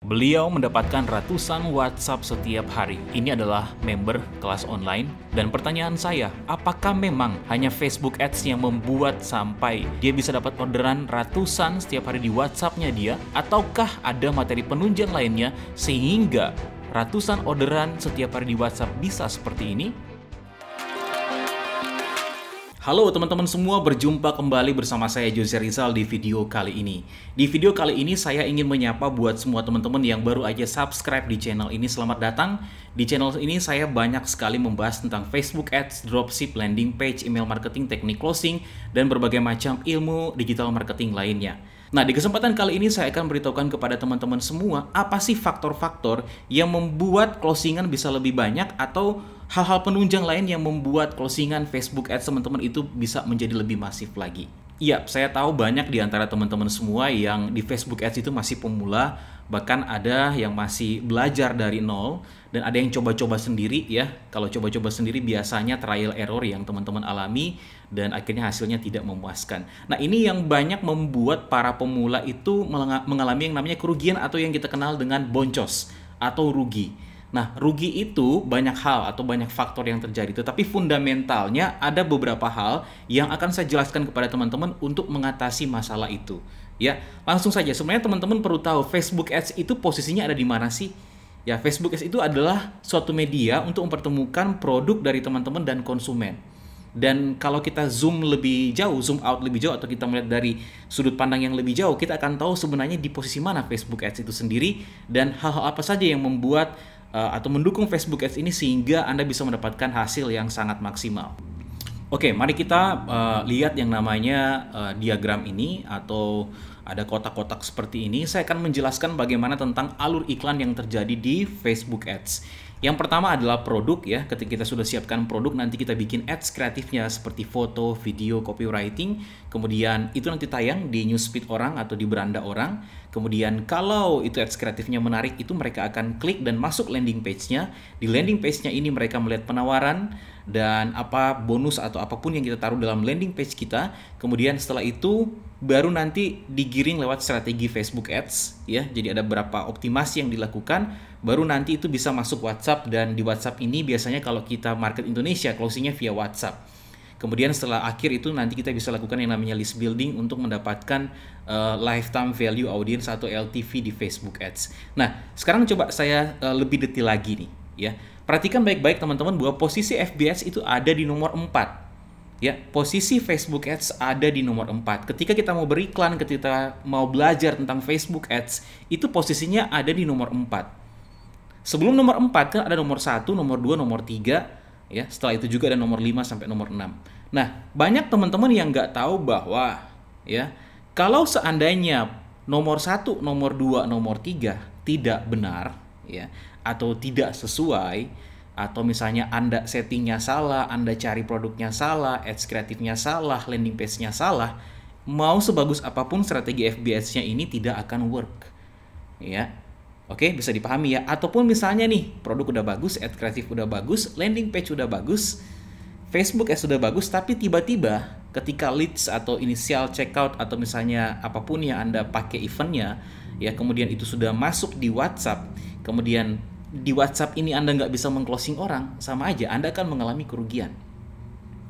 Beliau mendapatkan ratusan WhatsApp setiap hari. Ini adalah member kelas online. Dan pertanyaan saya, apakah memang hanya Facebook Ads yang membuat sampai dia bisa dapat orderan ratusan setiap hari di WhatsApp-nya dia? Ataukah ada materi penunjang lainnya sehingga ratusan orderan setiap hari di WhatsApp bisa seperti ini? Halo teman-teman semua, berjumpa kembali bersama saya Jose Rizal di video kali ini. Di video kali ini saya ingin menyapa buat semua teman-teman yang baru aja subscribe di channel ini. Selamat datang. Di channel ini saya banyak sekali membahas tentang Facebook Ads, Dropship, landing page, email marketing, teknik closing, dan berbagai macam ilmu digital marketing lainnya. Nah, di kesempatan kali ini saya akan beritahukan kepada teman-teman semua apa sih faktor-faktor yang membuat closingan bisa lebih banyak atau hal-hal penunjang lain yang membuat closingan Facebook Ads teman-teman itu bisa menjadi lebih masif lagi. Iya, saya tahu banyak di antara teman-teman semua yang di Facebook Ads itu masih pemula, bahkan ada yang masih belajar dari nol, dan ada yang coba-coba sendiri ya. Kalau coba-coba sendiri biasanya trial error yang teman-teman alami, dan akhirnya hasilnya tidak memuaskan. Nah, ini yang banyak membuat para pemula itu mengalami yang namanya kerugian atau yang kita kenal dengan boncos atau rugi. Nah, rugi itu banyak hal atau banyak faktor yang terjadi, tetapi fundamentalnya ada beberapa hal yang akan saya jelaskan kepada teman-teman untuk mengatasi masalah itu. Ya, langsung saja. Sebenarnya teman-teman perlu tahu Facebook Ads itu posisinya ada di mana sih? Ya, Facebook Ads itu adalah suatu media untuk mempertemukan produk dari teman-teman dan konsumen. Dan kalau kita zoom lebih jauh, zoom out lebih jauh, atau kita melihat dari sudut pandang yang lebih jauh, kita akan tahu sebenarnya di posisi mana Facebook Ads itu sendiri dan hal-hal apa saja yang membuat atau mendukung Facebook Ads ini sehingga Anda bisa mendapatkan hasil yang sangat maksimal. Oke, mari kita lihat yang namanya diagram ini atau ada kotak-kotak seperti ini. Saya akan menjelaskan bagaimana tentang alur iklan yang terjadi di Facebook Ads. Yang pertama adalah produk ya. Ketika kita sudah siapkan produk, nanti kita bikin ads kreatifnya seperti foto, video, copywriting. Kemudian itu nanti tayang di newsfeed orang atau di beranda orang. Kemudian kalau itu ads kreatifnya menarik, itu mereka akan klik dan masuk landing page-nya. Di landing page-nya ini mereka melihat penawaran dan apa bonus atau apapun yang kita taruh dalam landing page kita. Kemudian setelah itu baru nanti digiring lewat strategi Facebook Ads ya. Jadi ada beberapa optimasi yang dilakukan, baru nanti itu bisa masuk WhatsApp, dan di WhatsApp ini biasanya kalau kita market Indonesia closingnya via WhatsApp. Kemudian setelah akhir itu nanti kita bisa lakukan yang namanya list building untuk mendapatkan lifetime value audience atau LTV di Facebook Ads. Nah, sekarang coba saya lebih detail lagi nih ya. Perhatikan baik-baik teman-teman bahwa posisi FB Ads itu ada di nomor 4. Ya, posisi Facebook Ads ada di nomor 4. Ketika kita mau beriklan, ketika mau belajar tentang Facebook Ads, itu posisinya ada di nomor 4. Sebelum nomor 4 kan ada nomor 1, nomor 2, nomor 3, ya. Setelah itu juga ada nomor 5 sampai nomor 6. Nah, banyak teman-teman yang nggak tahu bahwa ya, kalau seandainya nomor 1, nomor 2, nomor 3 tidak benar ya, atau tidak sesuai, atau misalnya Anda settingnya salah, Anda cari produknya salah, ads kreatifnya salah, landing page-nya salah, mau sebagus apapun strategi FB Ads-nya ini tidak akan work. Ya. Oke, bisa dipahami ya. Ataupun misalnya nih, produk udah bagus, ads kreatif udah bagus, landing page udah bagus, Facebook Ads sudah bagus, tapi tiba-tiba ketika leads atau initial checkout atau misalnya apapun yang Anda pakai eventnya, ya kemudian itu sudah masuk di WhatsApp, kemudian di WhatsApp ini Anda nggak bisa meng-closing orang, sama aja Anda akan mengalami kerugian.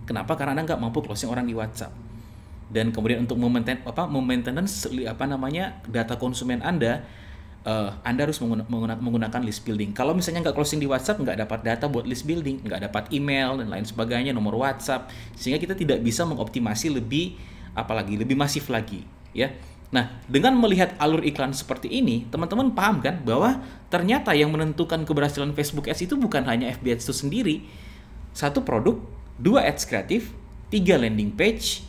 Kenapa? Karena Anda nggak mampu closing orang di WhatsApp. Dan kemudian untuk maintenance data konsumen Anda harus menggunakan list building. Kalau misalnya nggak closing di WhatsApp, nggak dapat data buat list building, nggak dapat email dan lain sebagainya, nomor WhatsApp, sehingga kita tidak bisa mengoptimasi lebih masif lagi, ya. Nah, dengan melihat alur iklan seperti ini, teman-teman paham kan bahwa ternyata yang menentukan keberhasilan Facebook Ads itu bukan hanya FB Ads itu sendiri. 1 produk, 2 ads kreatif, 3 landing page,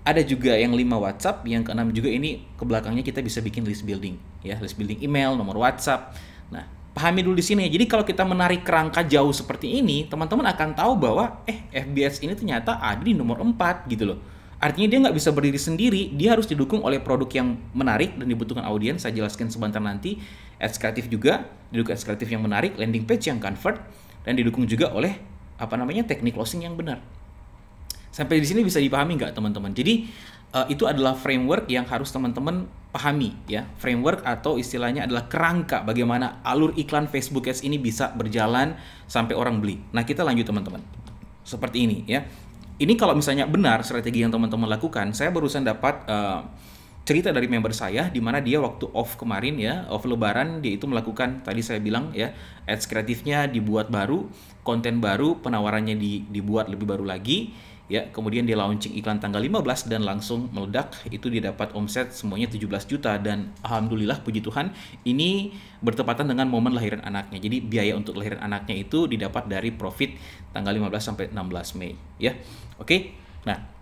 ada juga yang 5 WhatsApp, yang ke-6 juga ini ke belakangnya kita bisa bikin list building, ya, list building email, nomor WhatsApp. Nah, pahami dulu di sini ya. Jadi kalau kita menarik kerangka jauh seperti ini, teman-teman akan tahu bahwa FB Ads ini ternyata ada di nomor 4 gitu loh. Artinya dia nggak bisa berdiri sendiri, dia harus didukung oleh produk yang menarik dan dibutuhkan audiens. Saya jelaskan sebentar nanti. Ads kreatif juga, didukung ads kreatif yang menarik, landing page yang convert, dan didukung juga oleh teknik closing yang benar. Sampai di sini bisa dipahami nggak teman-teman? Jadi itu adalah framework yang harus teman-teman pahami ya. Framework atau istilahnya adalah kerangka bagaimana alur iklan Facebook Ads ini bisa berjalan sampai orang beli. Nah, kita lanjut teman-teman. Seperti ini ya. Ini kalau misalnya benar strategi yang teman-teman lakukan, saya barusan dapat cerita dari member saya di mana dia waktu off kemarin ya, off lebaran, dia itu melakukan tadi saya bilang ya, ads kreatifnya dibuat baru, konten baru, penawarannya dibuat lebih baru lagi ya, kemudian dia launching iklan tanggal 15 dan langsung meledak. Itu dia dapat omset semuanya 17 juta dan alhamdulillah puji Tuhan ini bertepatan dengan momen lahiran anaknya. Jadi biaya untuk lahiran anaknya itu didapat dari profit tanggal 15 sampai 16 Mei ya. Oke. Nah,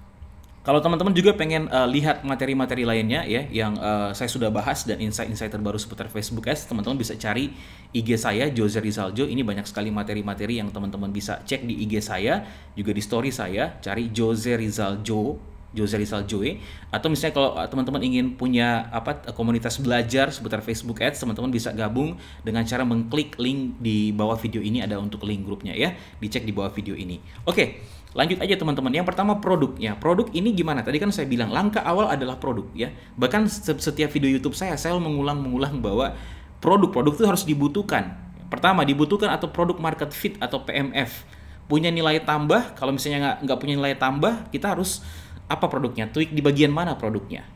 kalau teman-teman juga pengen lihat materi-materi lainnya ya yang saya sudah bahas dan insight-insight terbaru seputar Facebook Ads, teman-teman bisa cari IG saya Jose Rizal Jo. Ini banyak sekali materi-materi yang teman-teman bisa cek di IG saya, juga di story saya, cari Jose Rizal Jo, Jose Rizal Joe. Atau misalnya kalau teman-teman ingin punya komunitas belajar seputar Facebook Ads, teman-teman bisa gabung dengan cara mengklik link di bawah video ini, ada untuk link grupnya ya. Dicek di bawah video ini. Oke. Lanjut aja teman-teman. Yang pertama produknya. Produk ini gimana? Tadi kan saya bilang langkah awal adalah produk ya. Bahkan setiap video YouTube saya mengulang-mengulang bahwa produk-produk itu harus dibutuhkan. Pertama dibutuhkan atau produk market fit atau PMF. Punya nilai tambah. Kalau misalnya nggak punya nilai tambah, kita harus apa produknya? Tweak di bagian mana produknya?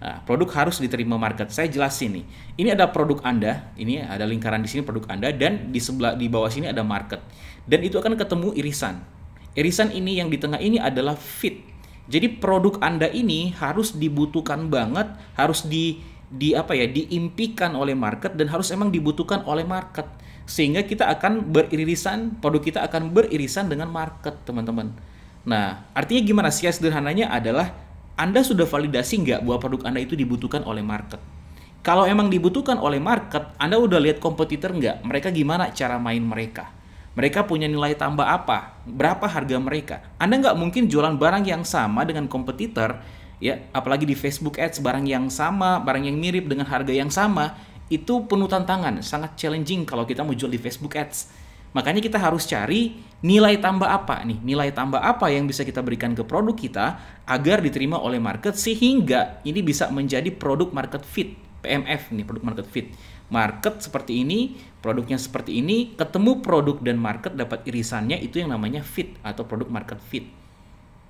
Nah, produk harus diterima market. Saya jelasin nih. Ini ada produk Anda, ini ada lingkaran di sini produk Anda dan di bawah sini ada market. Dan itu akan ketemu irisan. Irisan ini yang di tengah ini adalah fit. Jadi produk Anda ini harus dibutuhkan banget, harus diimpikan oleh market dan harus emang dibutuhkan oleh market. Sehingga kita akan beririsan, produk kita akan beririsan dengan market, teman-teman. Nah, artinya gimana sih? Sederhananya adalah Anda sudah validasi nggak bahwa produk Anda itu dibutuhkan oleh market? Kalau emang dibutuhkan oleh market, Anda udah lihat kompetitor nggak? Mereka gimana cara main mereka? Mereka punya nilai tambah apa? Berapa harga mereka? Anda nggak mungkin jualan barang yang sama dengan kompetitor, ya, apalagi di Facebook Ads, barang yang sama, barang yang mirip dengan harga yang sama, itu penuh tantangan, sangat challenging kalau kita mau jual di Facebook Ads. Makanya kita harus cari nilai tambah apa nih, nilai tambah apa yang bisa kita berikan ke produk kita agar diterima oleh market sehingga ini bisa menjadi produk market fit, PMF nih, produk market fit. Market seperti ini, produknya seperti ini, ketemu produk dan market dapat irisannya, itu yang namanya fit atau produk market fit.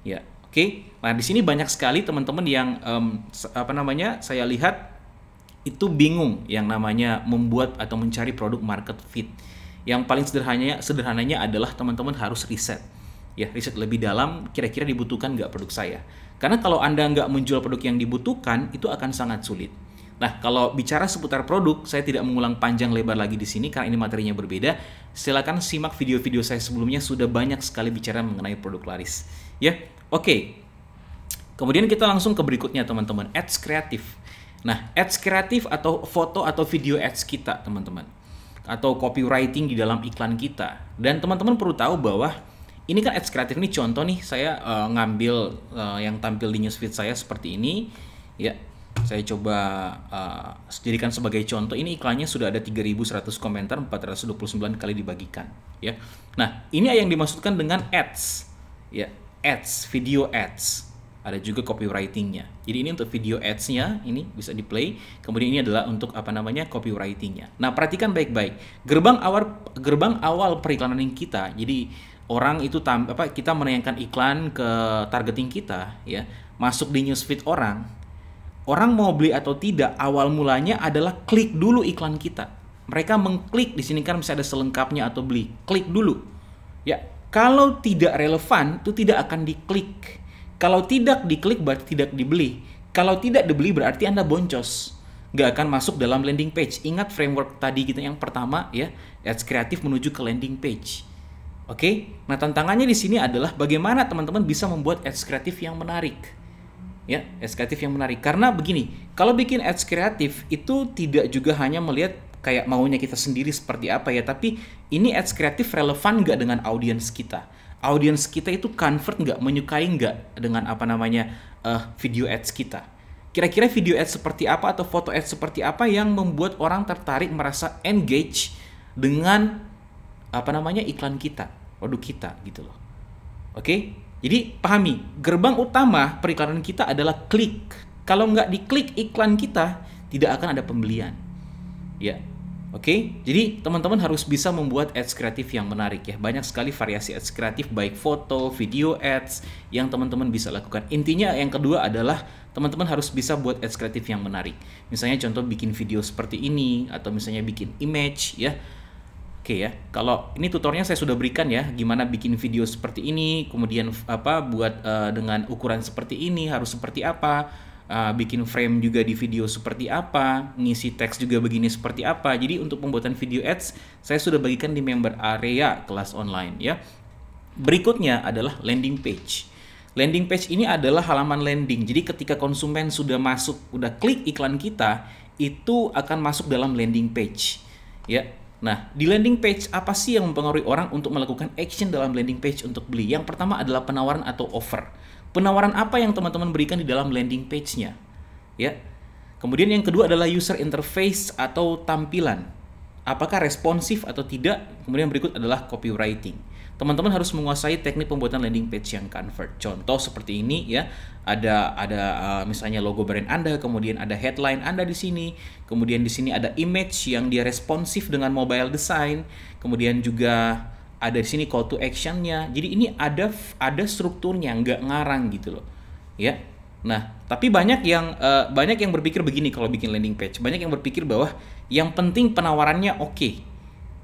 Ya, oke. Nah, di sini banyak sekali teman-teman yang saya lihat itu bingung yang namanya membuat atau mencari produk market fit. Yang paling sederhananya adalah teman-teman harus riset. Ya, riset lebih dalam, kira-kira dibutuhkan nggak produk saya. Karena kalau Anda nggak menjual produk yang dibutuhkan, itu akan sangat sulit. Nah, kalau bicara seputar produk, saya tidak mengulang panjang lebar lagi di sini karena ini materinya berbeda. Silakan simak video-video saya sebelumnya, sudah banyak sekali bicara mengenai produk laris. Ya, oke. Kemudian kita langsung ke berikutnya teman-teman, ads kreatif. Nah, ads kreatif atau foto atau video ads kita teman-teman, atau copywriting di dalam iklan kita. Dan teman-teman perlu tahu bahwa ini kan ads kreatif, ini contoh nih, saya ngambil yang tampil di newsfeed saya seperti ini, ya. Saya coba jadikan sebagai contoh. Ini iklannya sudah ada 3.100 komentar, 429 kali dibagikan, ya. Nah, ini yang dimaksudkan dengan ads, ya, ads, video ads. Ada juga copywritingnya. Jadi ini untuk video ads-nya, ini bisa di play. Kemudian ini adalah untuk copywritingnya. Nah, perhatikan baik-baik. Gerbang awal periklanan kita. Jadi orang itu kita menayangkan iklan ke targeting kita, ya, masuk di newsfeed orang. Orang mau beli atau tidak, awal mulanya adalah klik dulu iklan kita. Mereka mengklik, di sini kan bisa ada selengkapnya atau beli. Klik dulu. Ya, kalau tidak relevan, itu tidak akan diklik. Kalau tidak diklik berarti tidak dibeli. Kalau tidak dibeli berarti Anda boncos. Nggak akan masuk dalam landing page. Ingat framework tadi kita yang pertama ya, ads kreatif menuju ke landing page. Oke? Nah, tantangannya di sini adalah bagaimana teman-teman bisa membuat ads kreatif yang menarik. Ya, ads kreatif yang menarik. Karena begini, kalau bikin ads kreatif itu tidak juga hanya melihat kayak maunya kita sendiri seperti apa ya, tapi ini ads kreatif relevan nggak dengan audiens kita? Audiens kita itu convert nggak, menyukai nggak dengan video ads kita? Kira-kira video ads seperti apa atau foto ads seperti apa yang membuat orang tertarik, merasa engage dengan iklan kita, produk kita gitu loh. Oke? Jadi pahami, gerbang utama periklanan kita adalah klik. Kalau nggak diklik iklan kita, tidak akan ada pembelian. Ya, oke. Jadi teman-teman harus bisa membuat ads kreatif yang menarik ya. Banyak sekali variasi ads kreatif, baik foto, video ads yang teman-teman bisa lakukan. Intinya yang kedua adalah teman-teman harus bisa buat ads kreatif yang menarik. Misalnya contoh bikin video seperti ini, atau misalnya bikin image ya. Oke ya, kalau ini tutorialnya saya sudah berikan ya, gimana bikin video seperti ini, kemudian buat dengan ukuran seperti ini harus seperti apa, bikin frame juga di video seperti apa, ngisi teks juga begini seperti apa. Jadi untuk pembuatan video ads saya sudah bagikan di member area kelas online ya. Berikutnya adalah landing page. Landing page ini adalah halaman landing. Jadi ketika konsumen sudah masuk, udah klik iklan kita, itu akan masuk dalam landing page ya. Nah, di landing page apa sih yang mempengaruhi orang untuk melakukan action dalam landing page untuk beli? Yang pertama adalah penawaran atau offer. Penawaran apa yang teman-teman berikan di dalam landing page-nya? Ya. Kemudian yang kedua adalah user interface atau tampilan. Apakah responsif atau tidak? Kemudian berikut adalah copywriting. Teman-teman harus menguasai teknik pembuatan landing page yang convert. Contoh seperti ini ya, ada misalnya logo brand Anda, kemudian ada headline Anda di sini, kemudian di sini ada image yang dia responsif dengan mobile design, kemudian juga ada di sini call to action-nya. Jadi ini ada strukturnya, nggak ngarang gitu loh, ya. Nah, tapi banyak yang berpikir begini kalau bikin landing page. Banyak yang berpikir bahwa yang penting penawarannya oke.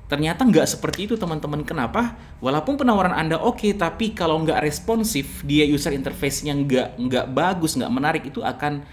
Ternyata nggak seperti itu teman-teman. Kenapa? Walaupun penawaran Anda oke, tapi kalau nggak responsif, dia user interface-nya nggak bagus, nggak menarik, itu akan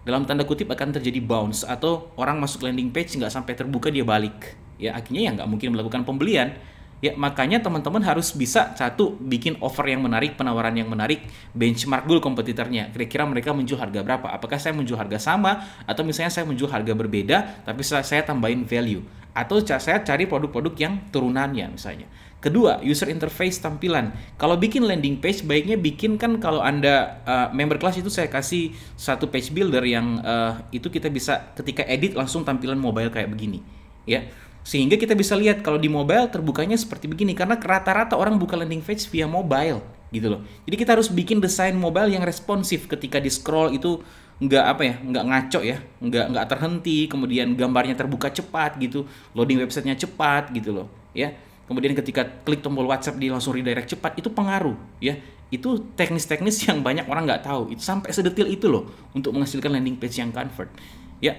dalam tanda kutip akan terjadi bounce, atau orang masuk landing page nggak sampai terbuka dia balik. Ya akhirnya ya nggak mungkin melakukan pembelian. Ya makanya teman-teman harus bisa satu bikin offer yang menarik, penawaran yang menarik, benchmark dulu kompetitornya. Kira-kira mereka menjual harga berapa? Apakah saya menjual harga sama, atau misalnya saya menjual harga berbeda tapi saya tambahin value, atau saya cari produk-produk yang turunannya misalnya. Kedua, user interface tampilan. Kalau bikin landing page baiknya bikin, kan kalau Anda member kelas itu saya kasih satu page builder yang itu kita bisa ketika edit langsung tampilan mobile kayak begini, ya. Sehingga kita bisa lihat kalau di mobile terbukanya seperti begini, karena rata-rata orang buka landing page via mobile gitu loh. Jadi kita harus bikin desain mobile yang responsif, ketika di scroll itu nggak ngaco ya, nggak terhenti, kemudian gambarnya terbuka cepat gitu, loading websitenya cepat gitu loh ya. Kemudian ketika klik tombol WhatsApp dia langsung redirect cepat, itu pengaruh ya. Itu teknis-teknis yang banyak orang nggak tahu, itu sampai sedetil itu loh untuk menghasilkan landing page yang convert ya.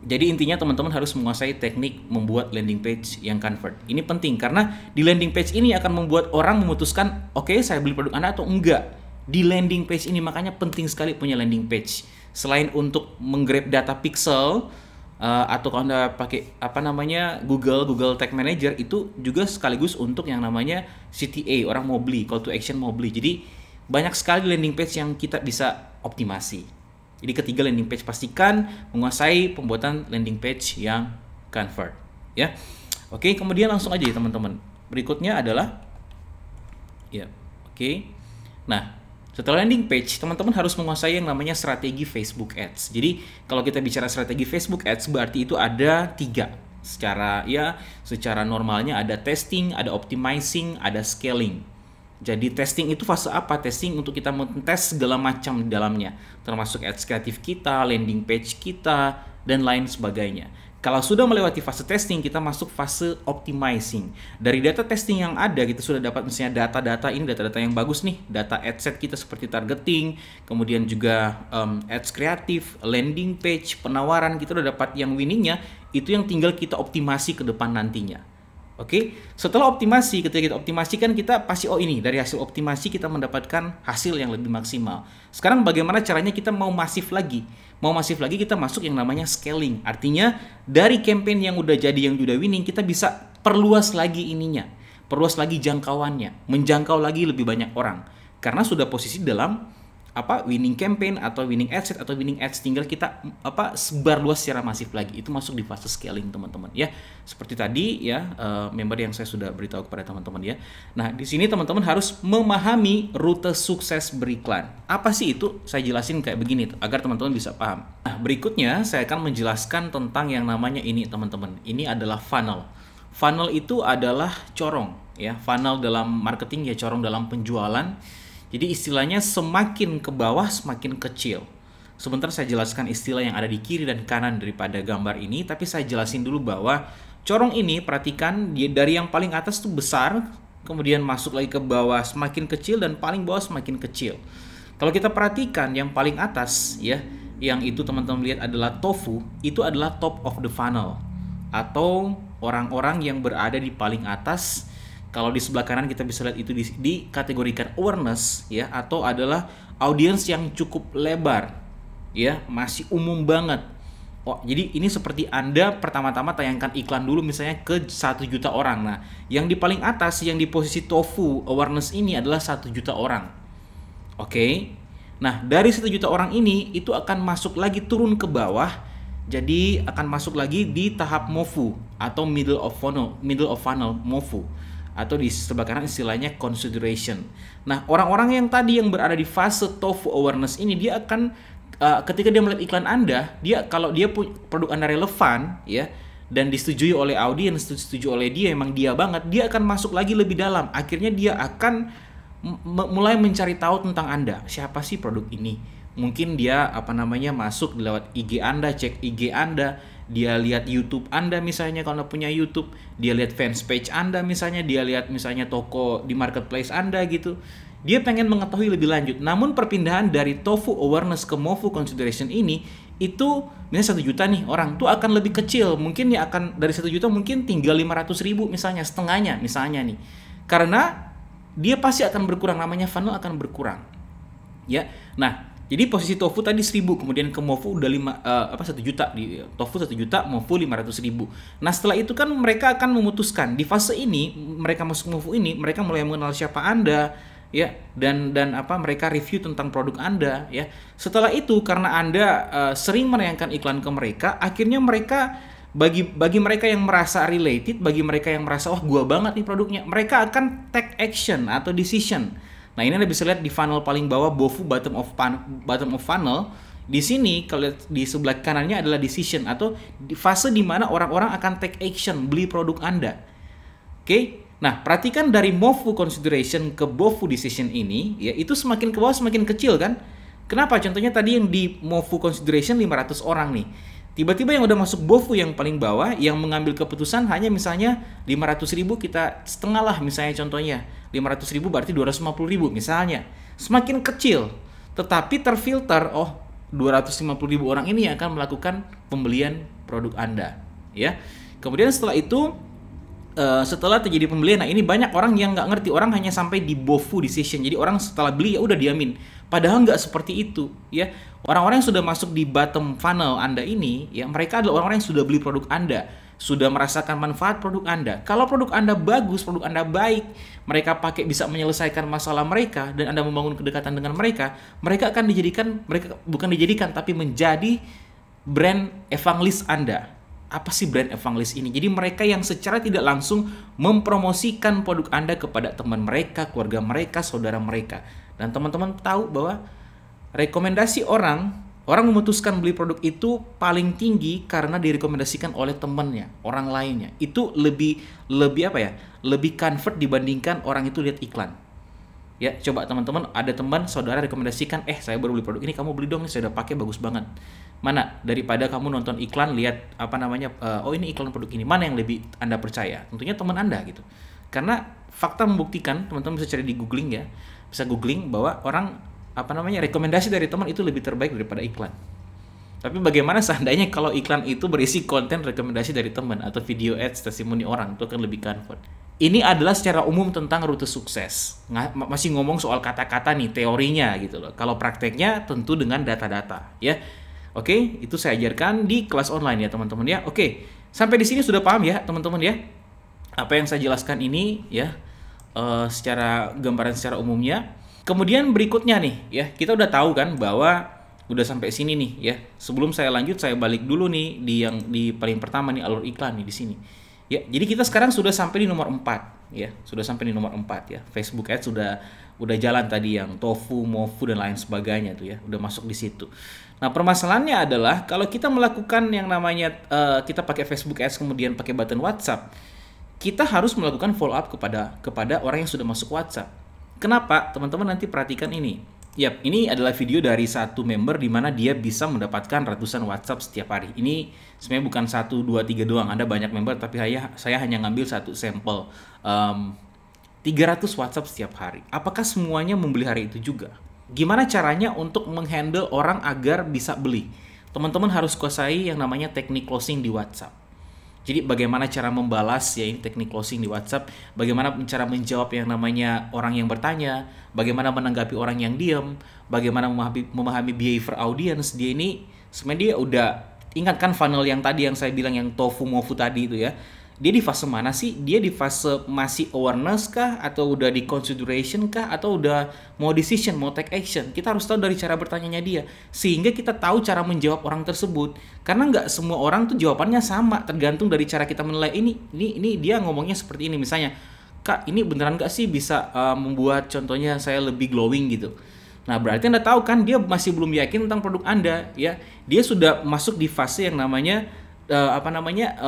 Jadi intinya teman-teman harus menguasai teknik membuat landing page yang convert. Ini penting karena di landing page ini akan membuat orang memutuskan, oke, saya beli produk Anda atau enggak. Di landing page ini makanya penting sekali punya landing page. Selain untuk menggrab data pixel, atau kalau Anda pakai Google Tag Manager, itu juga sekaligus untuk yang namanya CTA, orang mau beli, call to action mau beli. Jadi banyak sekali landing page yang kita bisa optimasi. Jadi ketiga, landing page, pastikan menguasai pembuatan landing page yang convert ya. Oke, kemudian langsung aja ya teman-teman. Berikutnya adalah ya, oke. Nah, setelah landing page, teman-teman harus menguasai yang namanya strategi Facebook Ads. Jadi kalau kita bicara strategi Facebook Ads, berarti itu ada 3. Secara normalnya ada testing, ada optimizing, ada scaling. Jadi testing itu fase apa? Testing untuk kita mentes segala macam di dalamnya, termasuk ads kreatif kita, landing page kita, dan lain sebagainya. Kalau sudah melewati fase testing, kita masuk fase optimizing. Dari data testing yang ada, kita sudah dapat misalnya data-data ini, data-data yang bagus nih, data adset kita seperti targeting, kemudian juga ads kreatif, landing page, penawaran, kita udah dapat yang winningnya, itu yang tinggal kita optimasi ke depan nantinya. Oke, setelah optimasi, ketika kita optimasikan, kita pasti ini dari hasil optimasi kita mendapatkan hasil yang lebih maksimal. Sekarang bagaimana caranya kita mau masif lagi? Mau masif lagi, kita masuk yang namanya scaling. Artinya dari campaign yang udah jadi, yang udah winning, kita bisa perluas lagi ininya, perluas lagi jangkauannya, menjangkau lagi lebih banyak orang. Karena sudah posisi dalam winning campaign atau winning adset atau winning ads, tinggal kita sebar luas secara masif lagi. Itu masuk di fase scaling teman-teman ya. Seperti tadi ya, member yang saya sudah beritahu kepada teman-teman ya. Nah, di sini teman-teman harus memahami rute sukses beriklan. Apa sih itu? Saya jelasin kayak begini agar teman-teman bisa paham. Nah, berikutnya saya akan menjelaskan tentang yang namanya ini teman-teman. Ini adalah funnel. Funnel itu adalah corong ya. Funnel dalam marketing ya, corong dalam penjualan. Jadi istilahnya semakin ke bawah semakin kecil. Sebentar saya jelaskan istilah yang ada di kiri dan kanan daripada gambar ini, tapi saya jelasin dulu bahwa corong ini, perhatikan, dari yang paling atas tuh besar, kemudian masuk lagi ke bawah semakin kecil, dan paling bawah semakin kecil. Kalau kita perhatikan yang paling atas ya, yang itu teman-teman lihat adalah tofu, itu adalah top of the funnel, atau orang-orang yang berada di paling atas. Kalau di sebelah kanan kita bisa lihat itu dikategorikan awareness ya, atau adalah audiens yang cukup lebar ya, masih umum banget. Oh, jadi ini seperti Anda pertama-tama tayangkan iklan dulu misalnya ke 1 juta orang. Nah, yang di paling atas yang di posisi tofu awareness ini adalah 1 juta orang. Oke. Nah, dari 1 juta orang ini itu akan masuk lagi turun ke bawah. Jadi akan masuk lagi di tahap MOFU atau middle of funnel MOFU, atau di sebelah kanan istilahnya consideration. Nah, orang-orang yang tadi yang berada di fase tofu awareness ini, dia akan ketika dia melihat iklan Anda, kalau dia produk Anda relevan ya, dan disetujui oleh audiens, disetujui oleh dia, emang dia banget, dia akan masuk lagi lebih dalam. Akhirnya dia akan mulai mencari tahu tentang Anda. Siapa sih produk ini? Mungkin dia masuk lewat IG Anda, cek IG Anda, dia lihat YouTube Anda misalnya kalau punya YouTube, dia lihat fans page Anda misalnya, dia lihat misalnya toko di marketplace Anda gitu. Dia pengen mengetahui lebih lanjut. Namun perpindahan dari tofu awareness ke MOFU consideration ini, itu misalnya 1 juta nih orang tuh akan lebih kecil. Mungkin ya akan dari 1 juta mungkin tinggal 500.000 misalnya, setengahnya misalnya nih. Karena dia pasti akan berkurang, namanya funnel akan berkurang. Ya. Nah, jadi posisi tofu tadi 1.000, kemudian ke MOFU udah 1 juta, di tofu 1 juta, MOFU 500.000. Nah, setelah itu kan mereka akan memutuskan di fase ini, mereka masuk MOFU ini, mereka mulai mengenal siapa Anda ya, dan mereka review tentang produk Anda ya. Setelah itu karena Anda sering menayangkan iklan ke mereka, akhirnya mereka bagi mereka yang merasa related, bagi mereka yang merasa wah gua banget nih produknya, mereka akan take action atau decision. Nah, ini Anda bisa lihat di funnel paling bawah, BOFU bottom of funnel. Di sini kalau di sebelah kanannya adalah decision, atau di fase di mana orang-orang akan take action beli produk Anda. Oke. Nah, perhatikan dari MOFU consideration ke BOFU decision ini, ya itu semakin ke bawah semakin kecil kan? Kenapa? Contohnya tadi yang di MOFU consideration 500 orang nih. Tiba-tiba yang udah masuk BOFU yang paling bawah, yang mengambil keputusan hanya misalnya 500.000, kita setengah lah misalnya contohnya. 500.000 berarti 250.000 misalnya. Semakin kecil, tetapi terfilter, oh 250.000 orang ini yang akan melakukan pembelian produk Anda. Ya. Kemudian setelah itu, setelah terjadi pembelian, nah ini banyak orang yang nggak ngerti, orang hanya sampai di BOFU decision. Jadi orang setelah beli ya udah diamin. Padahal nggak seperti itu, ya. Orang-orang yang sudah masuk di bottom funnel Anda ini, ya mereka adalah orang-orang yang sudah beli produk Anda, sudah merasakan manfaat produk Anda. Kalau produk Anda bagus, produk Anda baik, mereka pakai bisa menyelesaikan masalah mereka, dan Anda membangun kedekatan dengan mereka, mereka akan tapi menjadi brand evangelis Anda. Apa sih brand evangelis ini? Jadi mereka yang secara tidak langsung mempromosikan produk Anda kepada teman mereka, keluarga mereka, saudara mereka. Dan teman-teman tahu bahwa rekomendasi orang memutuskan beli produk itu paling tinggi karena direkomendasikan oleh temannya, orang lainnya. Itu lebih convert dibandingkan orang itu lihat iklan. Ya, coba teman-teman, ada teman saudara rekomendasikan, saya baru beli produk ini, kamu beli dong, saya udah pakai bagus banget. Mana daripada kamu nonton iklan, lihat ini iklan produk ini, mana yang lebih Anda percaya? Tentunya teman Anda gitu. Karena fakta membuktikan, teman-teman bisa cari di googling ya, bisa googling bahwa orang rekomendasi dari teman itu lebih terbaik daripada iklan. Tapi bagaimana seandainya kalau iklan itu berisi konten rekomendasi dari teman atau video ads testimoni orang, itu akan lebih convert. Ini adalah secara umum tentang rute sukses. Masih ngomong soal kata-kata nih, teorinya gitu loh. Kalau prakteknya tentu dengan data-data ya. Oke, itu saya ajarkan di kelas online ya teman-teman ya. Oke, sampai di sini sudah paham ya teman-teman ya. Apa yang saya jelaskan ini ya, secara gambaran secara umumnya. Kemudian berikutnya nih ya, kita udah tahu kan bahwa udah sampai sini nih ya. Sebelum saya lanjut, saya balik dulu nih di paling pertama nih, alur iklan nih di sini. Ya, jadi kita sekarang sudah sampai di nomor 4 ya. Sudah sampai di nomor 4 ya. Facebook Ads udah jalan tadi yang tofu, MOFU dan lain sebagainya tuh ya. Udah masuk di situ. Nah, permasalahannya adalah kalau kita melakukan yang namanya kita pakai Facebook Ads kemudian pakai button WhatsApp, kita harus melakukan follow up kepada orang yang sudah masuk WhatsApp. Kenapa? Teman-teman nanti perhatikan ini. Yap, ini adalah video dari satu member di mana dia bisa mendapatkan ratusan WhatsApp setiap hari. Ini sebenarnya bukan 1, 2, 3 doang. Ada banyak member, tapi saya hanya ngambil satu sampel. 300 WhatsApp setiap hari. Apakah semuanya membeli hari itu juga? Gimana caranya untuk menghandle orang agar bisa beli? Teman-teman harus kuasai yang namanya teknik closing di WhatsApp. Jadi bagaimana cara membalas, ya ini teknik closing di WhatsApp, bagaimana cara menjawab yang namanya orang yang bertanya, bagaimana menanggapi orang yang diam, bagaimana memahami behavior audience. Dia ini sebenarnya dia udah ingatkan funnel yang tadi yang saya bilang yang tofu mofu tadi itu ya. Dia di fase mana sih? Dia di fase masih awareness kah? Atau udah di consideration kah? Atau udah mau decision, mau take action? Kita harus tahu dari cara bertanyanya dia. Sehingga kita tahu cara menjawab orang tersebut. Karena nggak semua orang tuh jawabannya sama. Tergantung dari cara kita menilai ini dia ngomongnya seperti ini. Misalnya, Kak, ini beneran nggak sih bisa membuat contohnya saya lebih glowing gitu? Nah, berarti Anda tahu kan dia masih belum yakin tentang produk Anda. Ya, dia sudah masuk di fase yang namanya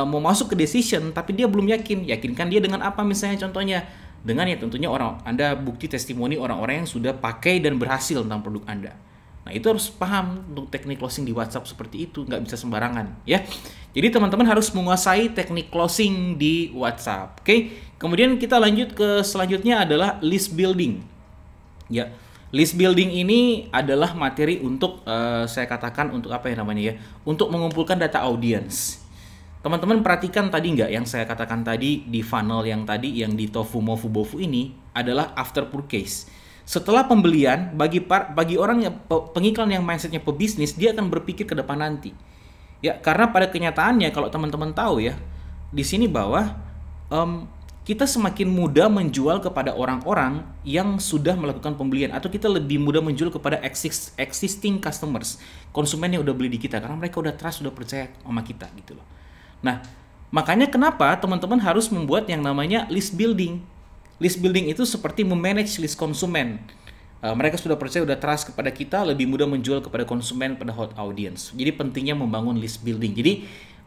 mau masuk ke decision, tapi dia belum yakinkan dia dengan apa, misalnya contohnya dengan ya tentunya Anda bukti testimoni orang-orang yang sudah pakai dan berhasil tentang produk Anda. Nah, itu harus paham untuk teknik closing di WhatsApp seperti itu, nggak bisa sembarangan ya. Jadi teman-teman harus menguasai teknik closing di WhatsApp. Oke, kemudian kita lanjut ke selanjutnya adalah list building ya. List building ini adalah materi untuk saya katakan untuk apa ya namanya ya, untuk mengumpulkan data audience. Teman-teman perhatikan tadi nggak yang saya katakan tadi di funnel yang tadi yang di tofu mofu bofu ini adalah after purchase. Setelah pembelian, bagi orang yang pengiklan yang mindsetnya pebisnis, dia akan berpikir ke depan nanti. Ya, karena pada kenyataannya kalau teman-teman tahu ya, di sini bahwa kita semakin mudah menjual kepada orang-orang yang sudah melakukan pembelian, atau kita lebih mudah menjual kepada existing customers, konsumen yang udah beli di kita, karena mereka udah trust, udah percaya sama kita gitu loh. Nah, makanya kenapa teman-teman harus membuat yang namanya list building. List building itu seperti memanage list konsumen. Mereka sudah percaya, udah trust kepada kita, lebih mudah menjual kepada konsumen, pada hot audience. Jadi pentingnya membangun list building. Jadi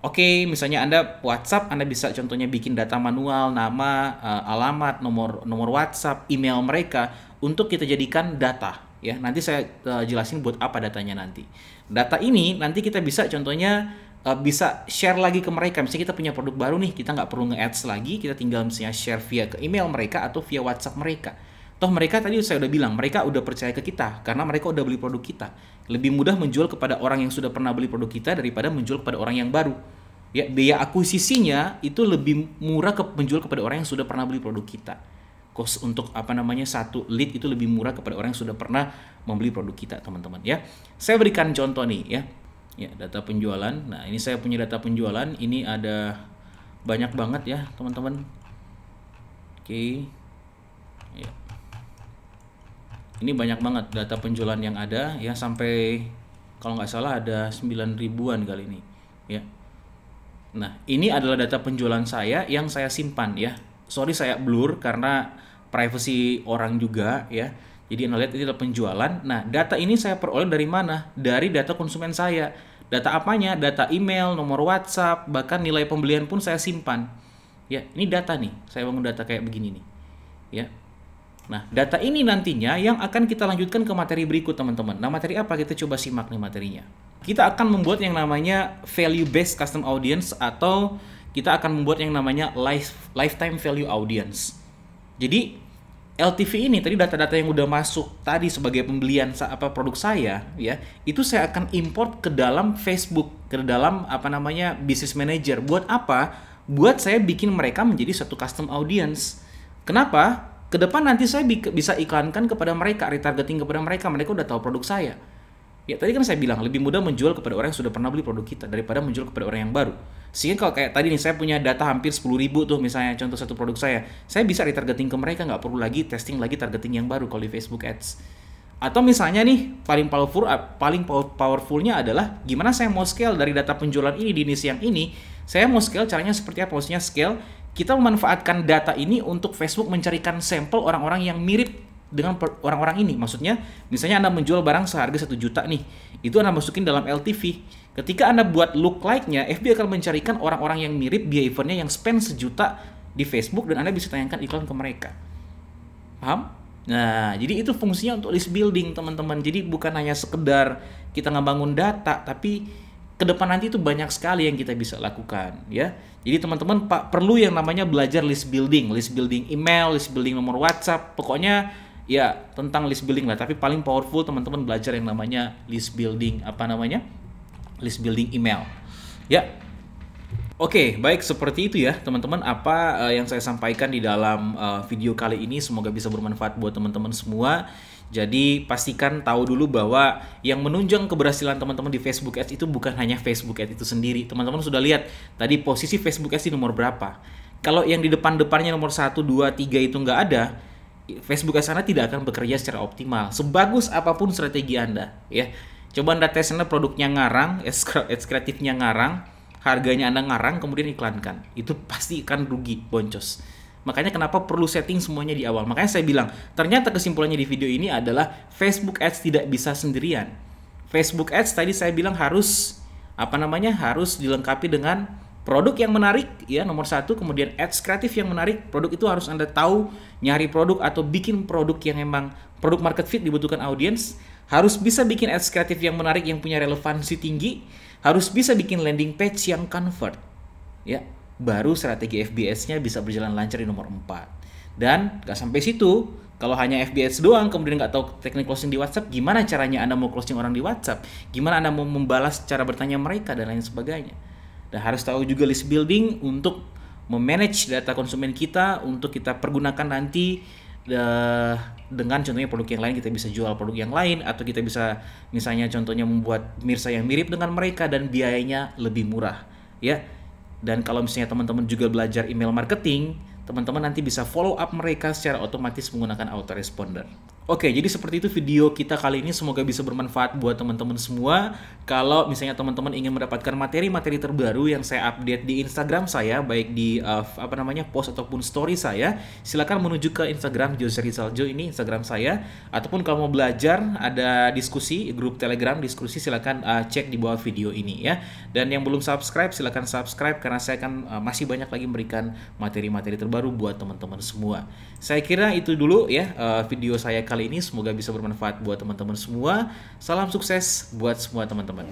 oke, misalnya Anda WhatsApp, Anda bisa contohnya bikin data manual, nama, alamat, nomor WhatsApp, email mereka untuk kita jadikan data. Ya, nanti saya jelasin buat apa datanya nanti. Data ini nanti kita bisa contohnya bisa share lagi ke mereka. Misalnya kita punya produk baru nih, kita nggak perlu nge-ads lagi, kita tinggal misalnya share via ke email mereka atau via WhatsApp mereka. Toh mereka tadi saya udah bilang, mereka udah percaya ke kita karena mereka udah beli produk kita. Lebih mudah menjual kepada orang yang sudah pernah beli produk kita daripada menjual kepada orang yang baru. Ya, biaya akuisisinya itu lebih murah menjual kepada orang yang sudah pernah beli produk kita. Cost untuk satu lead itu lebih murah kepada orang yang sudah pernah membeli produk kita, teman-teman ya. Saya berikan contoh nih ya. Ya, data penjualan. Nah, ini saya punya data penjualan, ini ada banyak banget ya, teman-teman. Oke. Ya. Ini banyak banget data penjualan yang ada ya, sampai kalau nggak salah ada 9 ribuan kali ini ya. Nah, ini adalah data penjualan saya yang saya simpan ya. Sorry saya blur karena privacy orang juga ya. Jadi Anda lihat ini adalah penjualan. Nah, data ini saya peroleh dari mana? Dari data konsumen saya. Data apanya? Data email, nomor WhatsApp, bahkan nilai pembelian pun saya simpan. Ya, ini data nih. Saya bangun data kayak begini nih. Ya. Nah, data ini nantinya yang akan kita lanjutkan ke materi berikut, teman-teman. Nah, materi apa? Kita coba simak nih materinya. Kita akan membuat yang namanya value based custom audience, atau kita akan membuat yang namanya lifetime value audience. Jadi LTV ini tadi data-data yang udah masuk tadi sebagai pembelian produk saya ya, itu saya akan import ke dalam Facebook, ke dalam business manager. Buat apa? Buat saya bikin mereka menjadi satu custom audience. Kenapa? Kedepan nanti saya bisa iklankan kepada mereka, retargeting kepada mereka udah tahu produk saya. Ya, tadi kan saya bilang lebih mudah menjual kepada orang yang sudah pernah beli produk kita daripada menjual kepada orang yang baru. Sehingga kalau kayak tadi nih, saya punya data hampir 10.000 tuh misalnya contoh satu produk saya bisa retargeting ke mereka, nggak perlu lagi testing lagi targeting yang baru kalau di Facebook Ads. Atau misalnya nih, paling powerfulnya adalah gimana saya mau scale dari data penjualan ini di niche yang ini, saya mau scale caranya seperti apa? Maksudnya scale, kita memanfaatkan data ini untuk Facebook mencarikan sampel orang-orang yang mirip dengan orang-orang ini. Maksudnya, misalnya Anda menjual barang seharga 1 juta nih, itu Anda masukin dalam LTV. Ketika Anda buat lookalike-nya, FB akan mencarikan orang-orang yang mirip behavior-nya yang spend 1 juta di Facebook, dan Anda bisa tayangkan iklan ke mereka. Paham? Nah, jadi itu fungsinya untuk list building, teman-teman. Jadi bukan hanya sekedar kita ngebangun data, tapi ke depan nanti itu banyak sekali yang kita bisa lakukan, ya. Jadi teman-teman perlu yang namanya belajar list building email, list building nomor WhatsApp, pokoknya ya tentang list building lah. Tapi paling powerful teman-teman belajar yang namanya list building list building email, ya. Oke, baik, seperti itu ya teman-teman apa yang saya sampaikan di dalam video kali ini. Semoga bisa bermanfaat buat teman-teman semua. Jadi pastikan tahu dulu bahwa yang menunjang keberhasilan teman-teman di Facebook Ads itu bukan hanya Facebook Ads itu sendiri. Teman-teman sudah lihat tadi posisi Facebook Ads di nomor berapa. Kalau yang di depan-depannya nomor 1, 2, 3 itu nggak ada, Facebook Ads sana tidak akan bekerja secara optimal. Sebagus apapun strategi Anda, ya. Coba Anda tes produknya ngarang, ads kreatifnya ngarang, harganya Anda ngarang, kemudian iklankan. Itu pasti akan rugi, boncos. Makanya kenapa perlu setting semuanya di awal. Makanya saya bilang, ternyata kesimpulannya di video ini adalah Facebook Ads tidak bisa sendirian. Facebook Ads tadi saya bilang harus harus dilengkapi dengan produk yang menarik, ya, nomor 1, kemudian ads kreatif yang menarik. Produk itu harus Anda tahu, nyari produk atau bikin produk yang emang produk market fit dibutuhkan audiens. Harus bisa bikin ads kreatif yang menarik yang punya relevansi tinggi. Harus bisa bikin landing page yang convert, ya. Baru strategi FBS-nya bisa berjalan lancar di nomor 4. Dan gak sampai situ, kalau hanya FBS doang kemudian nggak tahu teknik closing di WhatsApp, gimana caranya Anda mau closing orang di WhatsApp? Gimana Anda mau membalas cara bertanya mereka dan lain sebagainya? Dan harus tahu juga list building untuk memanage data konsumen kita, untuk kita pergunakan nanti dengan contohnya produk yang lain, kita bisa jual produk yang lain, atau kita bisa misalnya contohnya membuat pemirsa yang mirip dengan mereka dan biayanya lebih murah, ya. Dan kalau misalnya teman-teman juga belajar email marketing, teman-teman nanti bisa follow up mereka secara otomatis menggunakan autoresponder. Oke, jadi seperti itu video kita kali ini. Semoga bisa bermanfaat buat teman-teman semua. Kalau misalnya teman-teman ingin mendapatkan materi-materi terbaru yang saya update di Instagram saya, baik di post ataupun story saya, silakan menuju ke Instagram Jose Rizal Jo, ini Instagram saya. Ataupun kalau mau belajar, ada diskusi, grup Telegram diskusi, silakan cek di bawah video ini, ya. Dan yang belum subscribe, silakan subscribe karena saya akan masih banyak lagi memberikan materi-materi terbaru buat teman-teman semua. Saya kira itu dulu ya video saya kali ini. Semoga bisa bermanfaat buat teman-teman semua. Salam sukses buat semua teman-teman.